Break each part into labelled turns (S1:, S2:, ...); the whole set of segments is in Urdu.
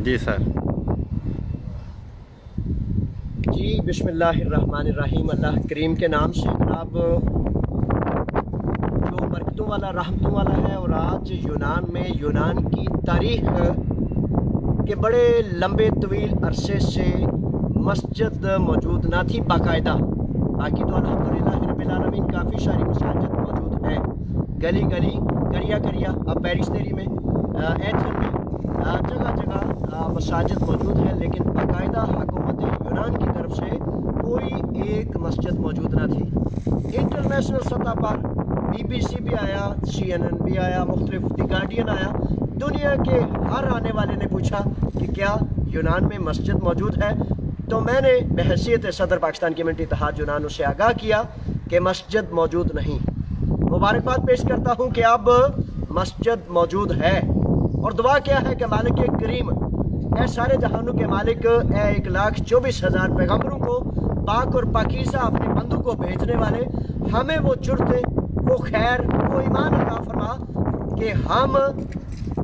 S1: جی سر۔
S2: جی بسم اللہ الرحمن الرحیم، اللہ کریم کے نام سے جناب، جو برکتوں والا رحمتوں والا ہے، اور آج یونان میں یونان کی تاریخ کے بڑے لمبے طویل عرصے سے مسجد موجود نہ تھی باقاعدہ، باقی تو الحمدللہ رب العالمین کافی ساری مساجد موجود ہیں، گلی گلی کریا کریا، اب پیرس تیری میں ایتھن میں جگہ جگہ مساجد موجود ہیں، لیکن باقاعدہ حکومت یونان کی طرف سے کوئی ایک مسجد موجود نہ تھی۔ انٹرنیشنل سطح پر BBC بھی آیا، CNN بھی آیا، مختلف دی گارڈین آیا، دنیا کے ہر آنے والے نے پوچھا کہ کیا یونان میں مسجد موجود ہے، تو میں نے بحیثیت صدر پاکستان کمیونٹی اتحاد یونان اسے آگاہ کیا کہ مسجد موجود نہیں۔ مبارکباد پیش کرتا ہوں کہ اب مسجد موجود ہے، اور دعا کیا ہے کہ مالک کریم، اے سارے جہانوں کے مالک، اے 1,24,000 پیغمبروں کو پاک اور پاکیزہ اپنے بندوں کو بھیجنے والے، ہمیں وہ جرتے، وہ خیر، وہ ایمان عطا فرما کہ ہم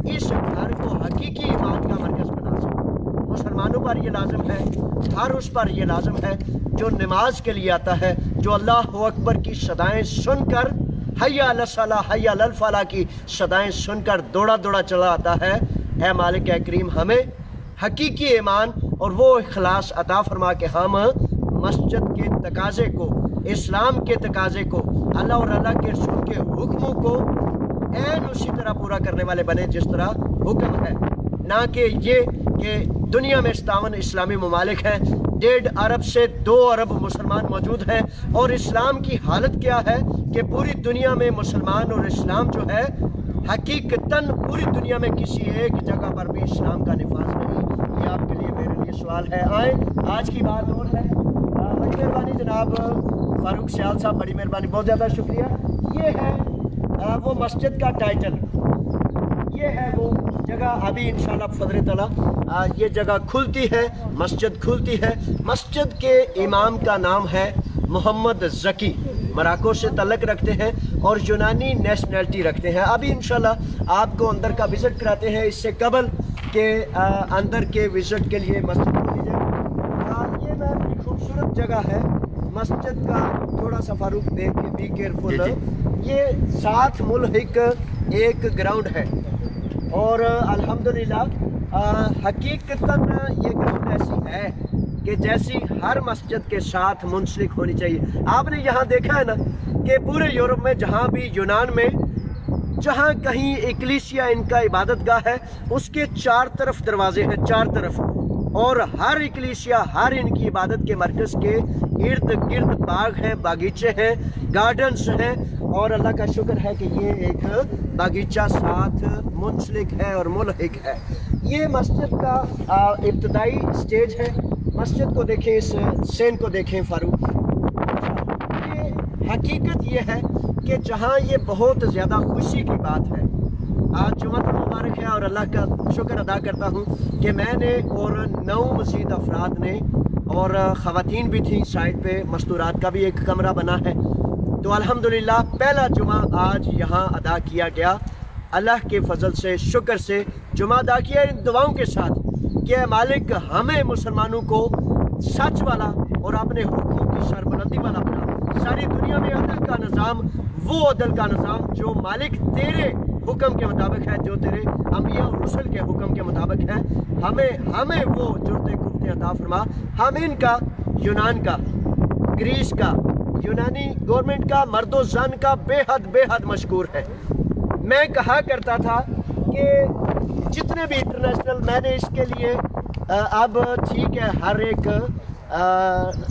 S2: اس گھر کو حقیقی ایمان کا مرکز بنا سکیں۔ مسلمانوں پر یہ لازم ہے، ہر اس پر یہ لازم ہے جو نماز کے لیے آتا ہے، جو اللہ اکبر کی صدائیں سن کر، حی علی الصلاۃ حی علی الفلاح کی صدائیں سن کر دوڑا دوڑا چلا آتا ہے۔ اے مالک کریم، ہمیں حقیقی ایمان اور وہ اخلاص عطا فرما کہ ہم مسجد کے تقاضے کو، اسلام کے تقاضے کو، اللہ اور اللہ کے رسول کے حکموں کو عین اسی طرح پورا کرنے والے بنے جس طرح حکم ہے، نہ کہ یہ کہ دنیا میں 57 اسلامی ممالک ہیں، 1.5 ارب سے 2 ارب مسلمان موجود ہیں، اور اسلام کی حالت کیا ہے کہ پوری دنیا میں مسلمان اور اسلام جو ہے حقیقتاً پوری دنیا میں کسی ایک جگہ پر بھی اسلام کا نفاذ نہیں۔ یہ آپ کے لیے میرے لیے سوال ہے۔ آئیں، آج کی بات اور ہے، بڑی مہربانی جناب فاروق سیال صاحب، بڑی مہربانی، بہت زیادہ شکریہ۔ یہ ہے وہ مسجد کا ٹائٹل، یہ ہے وہ جگہ، ابھی انشاءاللہ بفضل تعالیٰ یہ جگہ کھلتی ہے، مسجد کھلتی ہے۔ مسجد کے امام کا نام ہے محمد زکی، مراکو سے تعلق رکھتے ہیں اور یونانی نیشنلٹی رکھتے ہیں۔ ابھی انشاءاللہ آپ کو اندر کا وزٹ کراتے ہیں، اس سے قبل کہ اندر کے وزٹ کے لیے مسجد کھولی جائے۔ یہ بڑی خوبصورت جگہ ہے مسجد کا، تھوڑا سا فاروق دیکھ کے بی کیئرفل۔ یہ 7 ملحق ایک گراؤنڈ ہے، اور الحمدللہ حقیقتاً یہ گراؤنڈ ایسی ہے کہ جیسی ہر مسجد کے ساتھ منسلک ہونی چاہیے۔ آپ نے یہاں دیکھا ہے نا کہ پورے یورپ میں جہاں بھی یونان میں جہاں کہیں اکلیسیا ان کا عبادت گاہ ہے، اس کے 4 طرف دروازے ہیں، 4 طرف، اور ہر اکلیسیا، ہر ان کی عبادت کے مرکز کے ارد گرد باغ ہیں، باغیچے ہیں، گارڈنز ہیں، اور اللہ کا شکر ہے کہ یہ ایک باغیچہ ساتھ منسلک ہے اور ملحق ہے۔ یہ مسجد کا ابتدائی سٹیج ہے۔ مسجد کو دیکھیں، اس سین کو دیکھیں فاروق۔ یہ حقیقت یہ ہے کہ جہاں یہ بہت زیادہ خوشی کی بات ہے، آج جمعہ مبارک ہے، اور اللہ کا شکر ادا کرتا ہوں کہ میں نے اور 9 مزید افراد نے، اور خواتین بھی تھیں سائٹ پہ، مستورات کا بھی ایک کمرہ بنا ہے، تو الحمدللہ پہلا جمعہ آج یہاں ادا کیا گیا۔ اللہ کے فضل سے، شکر سے جمعہ ادا کیا ان دعاؤں کے ساتھ کہ اے مالک، ہمیں مسلمانوں کو سچ والا اور اپنے حقوق کی سربلندی والا بنا، ساری دنیا میں عدل کا نظام، وہ عدل کا نظام جو مالک تیرے حکم کے مطابق ہے، جو تیرے انبیاء اور رسل کے حکم کے مطابق ہے، ہمیں وہ جرتے کفتے عطا فرما۔ ہم ان کا، یونان کا، گریس کا، یونانی گورنمنٹ کا، مرد و زن کا بے حد مشکور ہے۔ میں کہا کرتا تھا کہ جتنے بھی انٹرنیشنل، میں نے اس کے لیے اب ٹھیک ہے ہر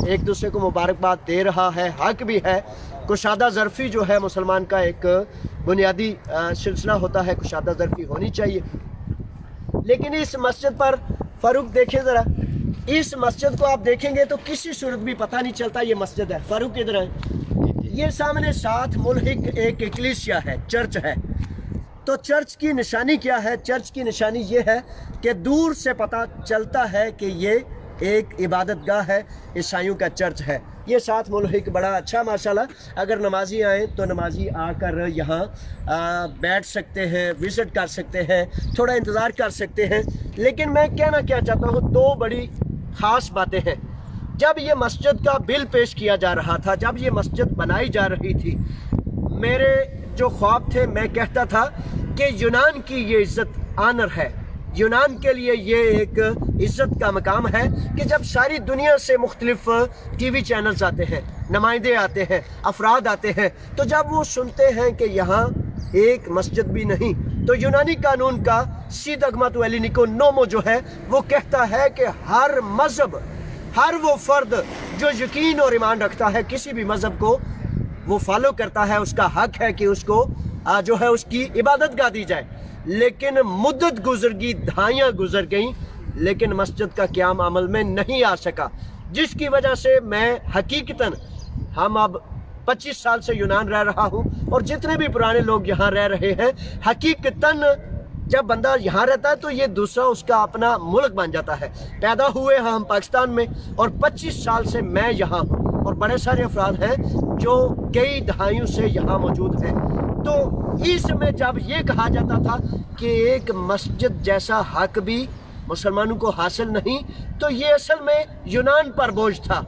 S2: ایک دوسرے کو مبارکباد دے رہا ہے، حق بھی ہے، کشادہ ظرفی جو ہے مسلمان کا ایک بنیادی سلسلہ ہوتا ہے، کشادہ ظرفی ہونی چاہیے، لیکن اس مسجد پر فاروق دیکھیں ذرا، اس مسجد کو آپ دیکھیں گے تو کسی صورت بھی پتہ نہیں چلتا یہ مسجد ہے۔ فاروق ادھر ہے، یہ سامنے 7 ملحق ایک اکلیسیا ہے، چرچ ہے، تو چرچ کی نشانی کیا ہے؟ چرچ کی نشانی یہ ہے کہ دور سے پتہ چلتا ہے کہ یہ ایک عبادت گاہ ہے، عیسائیوں کا چرچ ہے، یہ 7 ملحق بڑا اچھا ماشاءاللہ، اگر نمازی آئیں تو نمازی آ کر یہاں بیٹھ سکتے ہیں، وزٹ کر سکتے ہیں، تھوڑا انتظار کر سکتے ہیں۔ لیکن میں کہنا کیا چاہتا ہوں، 2 بڑی خاص باتیں ہیں۔ جب یہ مسجد کا بل پیش کیا جا رہا تھا، جب یہ مسجد بنائی جا رہی تھی، میرے جو خواب تھے میں کہتا تھا کہ یونان کی یہ عزت آنر ہے، یونان کے لیے یہ ایک عزت کا مقام ہے کہ جب ساری دنیا سے مختلف ٹی وی چینلز آتے ہیں، نمائندے آتے ہیں، افراد آتے ہیں، تو جب وہ سنتے ہیں کہ یہاں ایک مسجد بھی نہیں، تو یونانی قانون کا سیدگماتو ایلینیکو نومو جو ہے وہ کہتا ہے کہ ہر مذہب، ہر وہ فرد جو یقین اور ایمان رکھتا ہے کسی بھی مذہب کو، وہ فالو کرتا ہے، اس کا حق ہے کہ اس کو جو ہے اس کی عبادت گاہ دی جائے۔ لیکن مدت گزر گئی، دہائیاں گزر گئیں، لیکن مسجد کا قیام عمل میں نہیں آ سکا، جس کی وجہ سے میں حقیقتاً، ہم اب 25 سال سے یونان رہ رہا ہوں، اور جتنے بھی پرانے لوگ یہاں رہ رہے ہیں، حقیقتاً جب بندہ یہاں رہتا ہے تو یہ دوسرا اس کا اپنا ملک بن جاتا ہے۔ پیدا ہوئے ہم پاکستان میں، اور 25 سال سے میں یہاں ہوں، اور بڑے سارے افراد ہیں جو کئی دہائیوں سے یہاں موجود ہیں۔ تو اس میں جب یہ کہا جاتا تھا کہ ایک مسجد جیسا حق بھی مسلمانوں کو حاصل نہیں، تو یہ اصل میں یونان پر بوجھ تھا۔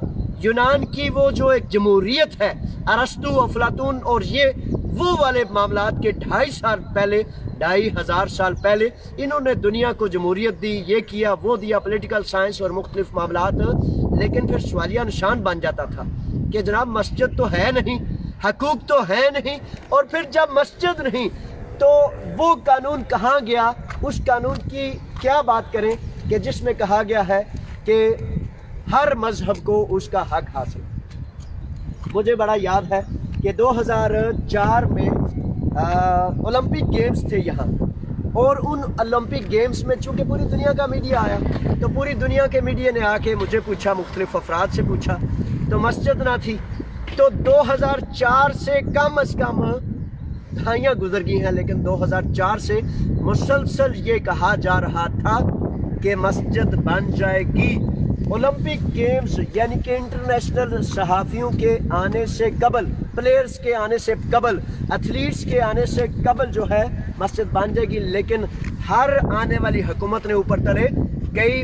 S2: یونان کی وہ جو ایک جمہوریت ہے، ارسطو، افلاطون، اور یہ وہ والے معاملات کے 2,500 سال پہلے انہوں نے دنیا کو جمہوریت دی، یہ کیا وہ دیا، پولیٹیکل سائنس اور مختلف معاملات، لیکن پھر سوالیہ نشان بن جاتا تھا کہ جناب مسجد تو ہے نہیں، حقوق تو ہے نہیں، اور پھر جب مسجد نہیں تو وہ قانون کہاں گیا؟ اس قانون کی کیا بات کریں کہ جس میں کہا گیا ہے کہ ہر مذہب کو اس کا حق حاصل۔ مجھے بڑا یاد ہے کہ 2004 میں اولمپک گیمز تھے یہاں، اور ان اولمپک گیمز میں چونکہ پوری دنیا کا میڈیا آیا، تو پوری دنیا کے میڈیا نے آ کے مجھے پوچھا، مختلف افراد سے پوچھا، تو مسجد نہ تھی۔ تو 2004 سے کم از کم دہائیاں گزر گئی ہیں، لیکن 2004 سے مسلسل یہ کہا جا رہا تھا کہ مسجد بن جائے گی۔ اولمپک گیمز یعنی کہ انٹرنیشنل صحافیوں کے آنے سے قبل، پلیئرز کے آنے سے قبل، ایتھلیٹس کے آنے سے قبل جو ہے مسجد بن جائے گی، لیکن ہر آنے والی حکومت نے اوپر ترے کئی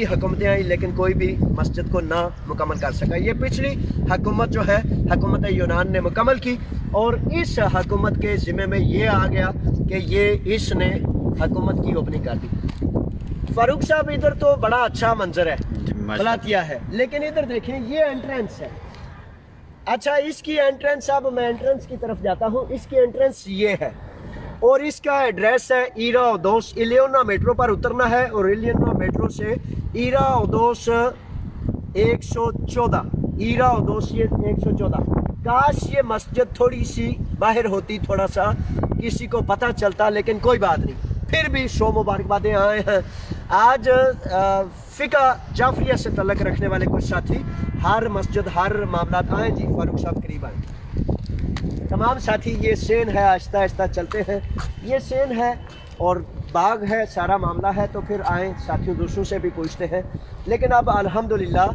S2: حکومتیں آئیں، لیکن کوئی بھی مسجد کو نہ مکمل کر سکا۔ یہ پچھلی حکومت جو ہے، حکومت یونان نے مکمل کی، اور اس حکومت کے ذمہ میں یہ آ گیا کہ یہ اس نے حکومت کی اوپننگ کر دی۔ فاروق صاحب ادھر تو بڑا اچھا منظر ہے، غلطیہ ہے، لیکن ادھر دیکھیں یہ انٹرنس ہے۔ اچھا، اس کی انٹرنس، اب میں انٹرنس کی طرف جاتا ہوں، اس کی انٹرنس یہ ہے، اور اس کا ایڈریس ہے ایرا اودوس، الیونا میٹرو پر اترنا ہے، اور الیونا میٹرو سے ایرا اودوس 114، ایرا اودوس یہ 114۔ کاش یہ مسجد تھوڑی سی باہر ہوتی، تھوڑا سا کسی کو پتہ چلتا، لیکن کوئی بات نہیں، پھر بھی 100 مبارکبادیں آئے ہیں۔ آج فقہ جعفریہ سے تعلق رکھنے والے کچھ ساتھی ہر مسجد، ہر معاملات آئیں جی، فاروق صاحب قریب آئیں، تمام ساتھی۔ یہ سین ہے، آہستہ آہستہ چلتے ہیں، یہ سین ہے اور باغ ہے، سارا معاملہ ہے، تو پھر آئیں ساتھیوں دوسروں سے بھی پوچھتے ہیں۔ لیکن اب الحمدللہ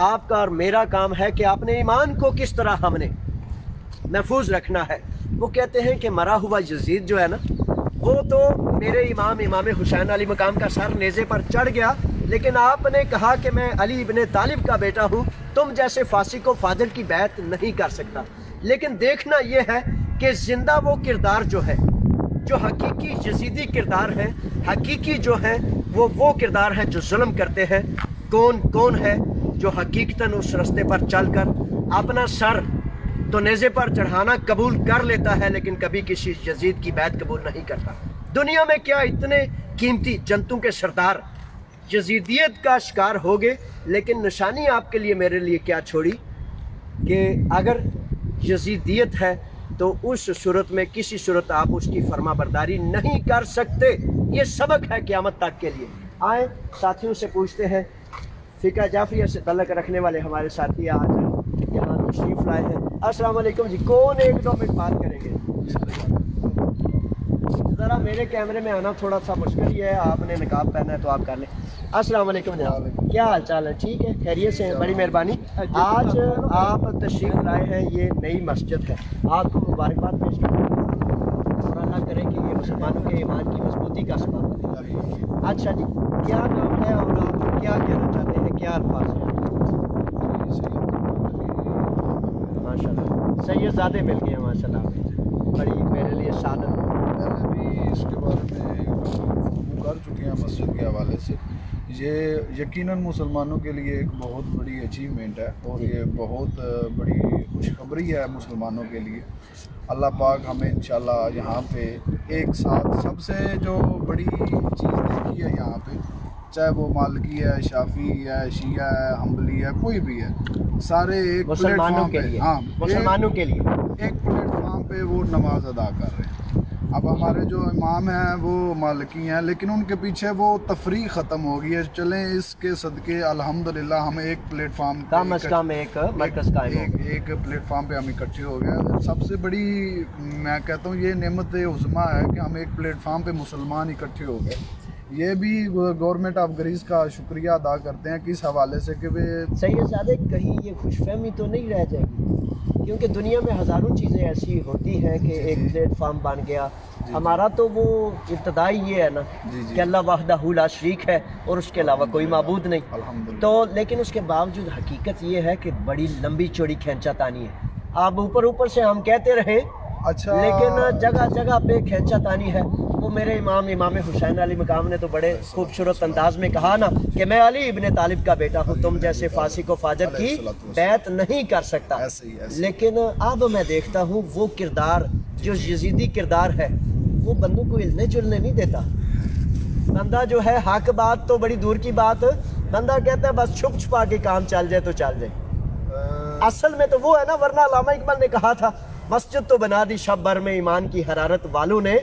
S2: آپ کا اور میرا کام ہے کہ اپنے ایمان کو کس طرح ہم نے محفوظ رکھنا ہے۔ وہ کہتے ہیں کہ مرا ہوا یزید جو ہے نا، وہ تو میرے امام حسین علی مقام کا سر نیزے پر چڑھ گیا، لیکن آپ نے کہا کہ میں علی ابن طالب کا بیٹا ہوں، تم جیسے فاسق و فاضل کی بیعت نہیں کر سکتا۔ لیکن دیکھنا یہ ہے کہ زندہ وہ کردار جو ہے، جو حقیقی یزیدی کردار ہے، حقیقی جو ہے وہ کردار ہے جو ظلم کرتے ہیں۔ کون ہے جو حقیقتاً اس راستے پر چل کر اپنا سر تو نیزے پر چڑھانا قبول کر لیتا ہے، لیکن کبھی کسی یزید کی بیعت قبول نہیں کرتا۔ دنیا میں کیا اتنے قیمتی جنتوں کے سردار یزیدیت کا شکار ہو گئے، لیکن نشانی آپ کے لیے میرے لیے کیا چھوڑی کہ اگر یزیدیت ہے تو اس صورت میں کسی صورت آپ اس کی فرما برداری نہیں کر سکتے۔ یہ سبق ہے قیامت تک کے لیے۔ آئیں ساتھیوں سے پوچھتے ہیں، فقہ جعفریہ سے تعلق رکھنے والے ہمارے ساتھی آج یہاں تشریف لائے ہیں۔ السلام علیکم جی، کون 1-2 منٹ بات کریں گے؟ ذرا میرے کیمرے میں آنا تھوڑا سا مشکل ہی ہے, آپ نے نقاب پہنا ہے تو آپ کر لیں. السلام علیکم جناب, کیا حال چال ہے؟ ٹھیک ہے, خیریت سے ہیں؟ بڑی مہربانی. آج آپ تشریف لائے ہیں, یہ نئی مسجد ہے, آپ کو مبارکباد پیش کریں اور اللہ کرے کہ یہ مسلمانوں کے ایمان کی مضبوطی کا سبب بنے. اچھا جی, کیا نام ہے اور آپ کیا کہنا چاہتے ہیں, کیا الفاظ ہیں؟ ماشاء اللہ, سید زادے مل گئے ہیں ماشاء اللہ, بڑی میرے لیے سعادت.
S1: پہلے بھی اس کے بارے میں گفتگو کر چکے ہیں مسجد کے حوالے سے. یہ یقیناً مسلمانوں کے لیے ایک بہت بڑی اچیومنٹ ہے اور یہ بہت بڑی خوشخبری ہے مسلمانوں کے لیے. اللہ پاک ہمیں انشاءاللہ یہاں پہ ایک ساتھ سب سے جو بڑی چیز دیکھی ہے یہاں پہ, چاہے وہ مالکی ہے, شافعی ہے, شیعہ ہے, حنبلی ہے, کوئی بھی ہے, سارے ایک پلیٹ
S2: مسلمانوں
S1: فارم
S2: کے
S1: پہ,
S2: لیے,
S1: ہاں
S2: مسلمانوں کے لیے
S1: ایک پلیٹ فارم پہ وہ نماز ادا کر رہے ہیں. اب ہمارے جو امام ہیں وہ مالکی ہیں, لیکن ان کے پیچھے وہ تفریق ختم ہو گئی ہے. چلیں اس کے صدقے الحمدللہ ہم ایک پلیٹ فارم
S2: کم از کم ایک مرکز قائم ہو گیا.
S1: ایک پلیٹ فارم پہ ہم اکٹھے ہو گئے. سب سے بڑی میں کہتا ہوں یہ نعمت عظمیٰ ہے کہ ہم ایک پلیٹ فارم پہ مسلمان اکٹھے ہو گئے. یہ بھی گورنمنٹ آف گریز کا شکریہ ادا کرتے ہیں کس حوالے سے کہ
S2: سید زادے کہیں یہ خوش فہمی تو نہیں رہ جائے گی, کیونکہ دنیا میں ہزاروں چیزیں ایسی ہوتی ہیں کہ ایک پلیٹ فارم بن گیا. ہمارا تو وہ ابتدائی یہ ہے نا کہ اللہ وحدہ لا شریک ہے اور اس کے علاوہ کوئی معبود نہیں. تو لیکن اس کے باوجود حقیقت یہ ہے کہ بڑی لمبی چوڑی کھینچا تانی ہے. آپ اوپر سے ہم کہتے رہے,
S1: اچھا,
S2: لیکن جگہ جگہ پہ کھینچا تانی ہے. وہ میرے امام حسین علی مقام نے تو بڑے خوبصورت انداز میں کہا نا کہ میں علی ابن طالب کا بیٹا ہوں, تم جیسے فاسق و فاجر کی بیعت نہیں کر سکتا. لیکن اب میں دیکھتا ہوں وہ کردار جو یزیدی کردار ہے وہ بندوں کو ہلنے جلنے نہیں دیتا. بندہ جو ہے حق بات تو بڑی دور کی بات, بندہ کہتا ہے بس چھپ چھپا کے کام چل جائے تو چل جائے. اصل میں تو وہ ہے نا, ورنہ علامہ اقبال نے کہا تھا مسجد تو بنا دی شب بھر میں ایمان کی حرارت والوں نے,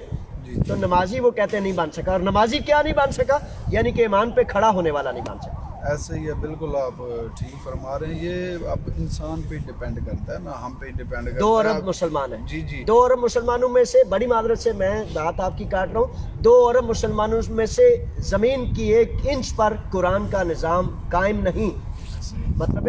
S2: تو نمازی وہ کہتے نہیں بن سکا. اور نمازی کیا نہیں بن سکا, یعنی کہ ایمان پہ کھڑا ہونے والا نہیں بن سکا.
S1: ایسے ہی ہے, بالکل آپ ٹھیک فرما رہے ہیں. یہ اب انسان پہ ڈیپینڈ کرتا ہے نا, ہم پہ ڈیپینڈ کرتا ہے.
S2: 2 ارب مسلمان ہیں.
S1: جی
S2: 2 ارب مسلمانوں میں سے, بڑی معذرت سے میں بات آپ کی کاٹ رہا ہوں, 2 ارب مسلمانوں میں سے زمین کی 1 انچ پر قرآن کا نظام قائم نہیں. مطلب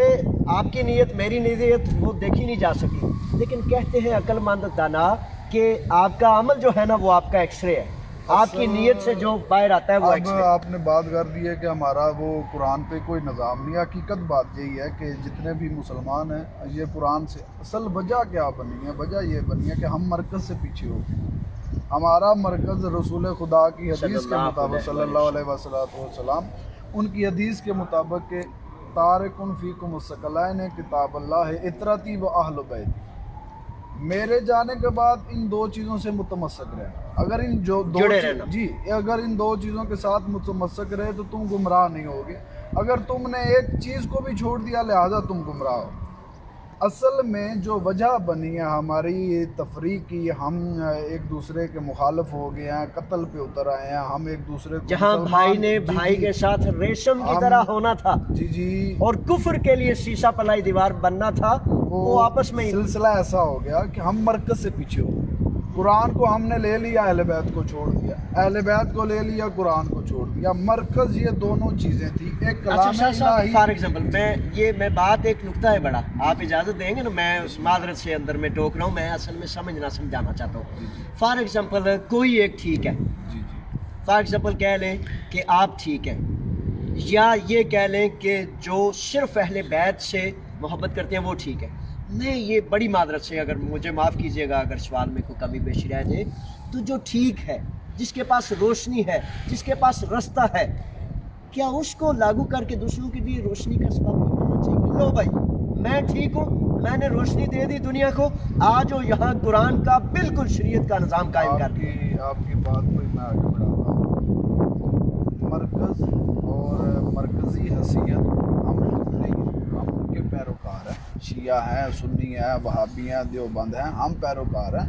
S2: آپ کی نیت میری نیت وہ دیکھی نہیں جا سکی, لیکن کہتے ہیں عقل مند دانا کہ آپ کا عمل جو ہے نا وہ آپ کا ایکس رے ہے, آپ کی نیت سے جو باہر آتا ہے وہ ایکس رے.
S1: آپ نے بات کر دی ہے کہ ہمارا وہ قرآن پہ کوئی نظام نہیں. حقیقت بات یہی ہے کہ جتنے بھی مسلمان ہیں یہ قرآن سے اصل وجہ کیا بنی ہے, وجہ یہ بنی ہے کہ ہم مرکز سے پیچھے ہو گئے. ہمارا مرکز رسول خدا کی حدیث کے مطابق صلی اللہ علیہ وسلم, ان کی حدیث کے مطابق کہ تارکن فیکم الثقلین کتاب اللہ اطرتی و اہل بیتی, میرے جانے کے بعد ان 2 چیزوں سے متمسک رہے. اگر ان اگر ان 2 چیزوں کے ساتھ متمسک رہے تو تم گمراہ نہیں ہوگے. اگر تم نے ایک چیز کو بھی چھوڑ دیا لہذا تم گمراہ ہو. اصل میں جو وجہ بنی ہے ہماری تفریق کی, ہم ایک دوسرے کے مخالف ہو گئے ہیں, قتل پہ اتر آئے ہیں, ہم ایک دوسرے کو
S2: جہاں بھائی نے بھائی کے ساتھ ریشم کی طرح ہونا تھا اور کفر کے لیے شیشہ پلائی دیوار بننا تھا, وہ آپس میں
S1: سلسلہ ایسا ہو گیا کہ ہم مرکز سے پیچھے ہو. قرآن کو ہم نے لے لیا, اہل بیت کو چھوڑ دیا, اہل بیت کو لے لیا, قرآن کو چھوڑ دیا. مرکز یہ دونوں چیزیں تھی. ایک کلام الہی.
S2: فار ایگزامپل میں بات ایک نقطہ ہے بڑا, آپ اجازت دیں گے نا, میں اس معذرت سے اندر میں ٹوک رہا ہوں, میں اصل میں سمجھانا چاہتا ہوں. فار ایگزامپل کوئی ایک ٹھیک ہے, فار ایگزامپل کہہ لیں کہ آپ ٹھیک ہیں, یا یہ کہہ لیں کہ جو صرف اہل بیت سے محبت کرتے ہیں وہ ٹھیک ہے. میں یہ بڑی معذرت سے, اگر مجھے معاف کیجیے گا اگر سوال میں کوئی کمی بیشی رہ جائے, تو جو ٹھیک ہے, جس کے پاس روشنی ہے, جس کے پاس رستہ ہے, کیا اس کو لاگو کر کے دوسروں کے لیے روشنی کا سبب بنانا چاہیے کہ لو بھائی میں ٹھیک ہوں, میں نے روشنی دے دی دنیا کو, آج وہ یہاں قرآن کا بالکل شریعت کا نظام قائم کر دیا.
S1: آپ کی بات کو میں آگے بڑھاتا ہوں. مرکز اور مرکزی حیثیت ہم نہیں, ہم ان کے پیروکار ہیں. شیعہ ہیں, سنی ہیں, وہابی ہیں, دیوبند ہیں, ہم پیروکار ہیں.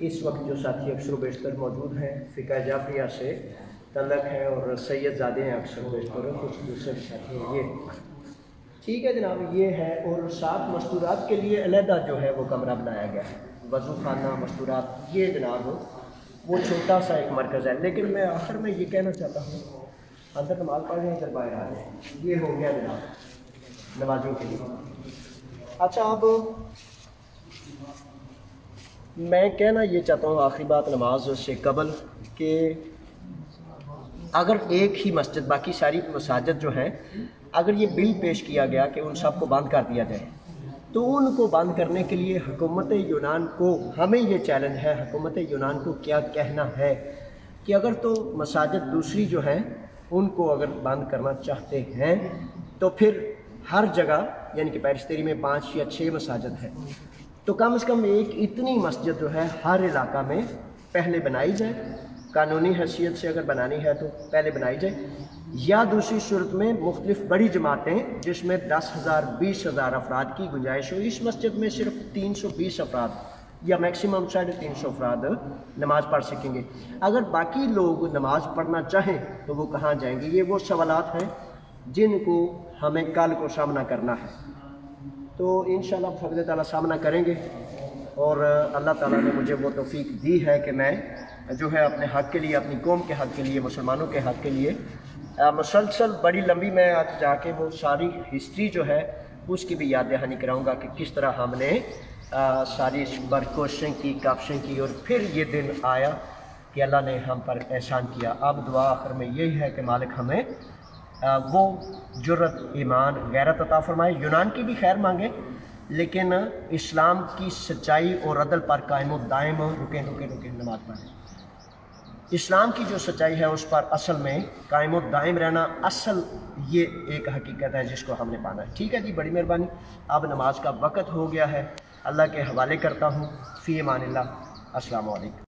S2: اس وقت جو ساتھی اکثر و بیشتر موجود ہیں فقہ جعفریہ سے تعلق ہیں اور سید زادے ہیں اکثر و بیشتر، کچھ دوسرے ساتھی ہیں یہ ٹھیک ہے جناب یہ ہے۔ اور ساتھ مستورات کے لیے علیحدہ جو ہے وہ کمرہ بنایا گیا ہے، وضو خانہ مستورات، یہ جناب وہ چھوٹا سا ایک مرکز ہے۔ لیکن میں آخر میں یہ کہنا چاہتا ہوں اندر نماز پڑھ رہے ہیں، ادھر باہر آ رہے ہیں، یہ ہو گیا جناب نمازوں کے لیے۔ اچھا اب میں کہنا یہ چاہتا ہوں آخری بات نماز سے قبل کہ اگر ایک ہی مسجد، باقی ساری مساجد جو ہیں، اگر یہ بل پیش کیا گیا کہ ان سب کو بند کر دیا جائے تو ان کو بند کرنے کے لیے حکومت یونان کو، ہمیں یہ چیلنج ہے حکومت یونان کو کیا کہنا ہے کہ اگر تو مساجد دوسری جو ہیں ان کو اگر بند کرنا چاہتے ہیں تو پھر ہر جگہ یعنی کہ پیرسٹری میں 5 یا 6 مساجد ہیں تو کم از کم ایک اتنی مسجد جو ہے ہر علاقہ میں پہلے بنائی جائے، قانونی حیثیت سے اگر بنانی ہے تو پہلے بنائی جائے، یا دوسری صورت میں مختلف بڑی جماعتیں جس میں 10,000 20,000 افراد کی گنجائش ہو، اس مسجد میں صرف 320 افراد یا میکسیمم 350 افراد نماز پڑھ سکیں گے۔ اگر باقی لوگ نماز پڑھنا چاہیں تو وہ کہاں جائیں گے؟ یہ وہ سوالات ہیں جن کو ہمیں کل کو سامنا کرنا ہے، تو انشاءاللہ بفضل تعالیٰ سامنا کریں گے۔ اور اللہ تعالیٰ نے مجھے وہ توفیق دی ہے کہ میں جو ہے اپنے حق کے لیے، اپنی قوم کے حق کے لیے، مسلمانوں کے حق کے لیے مسلسل بڑی لمبی میں آج جا کے وہ ساری ہسٹری جو ہے اس کی بھی یاد دہانی کراؤں گا کہ کس طرح ہم نے ساری اس پر کوششیں کی، کاوشیں کی، اور پھر یہ دن آیا کہ اللہ نے ہم پر احسان کیا۔ اب دعا آخر میں یہی ہے کہ مالک ہمیں وہ جرت، ایمان، غیرت عطا فرمائے۔ یونان کی بھی خیر مانگیں لیکن اسلام کی سچائی اور عدل پر قائم و دائم رکیں نماز پڑھیں۔ اسلام کی جو سچائی ہے اس پر اصل میں قائم و دائم رہنا اصل یہ ایک حقیقت ہے جس کو ہم نے پانا ہے۔ ٹھیک ہے جی، بڑی مہربانی۔ اب نماز کا وقت ہو گیا ہے، اللہ کے حوالے کرتا ہوں۔ فی امان اللہ، السلام علیکم۔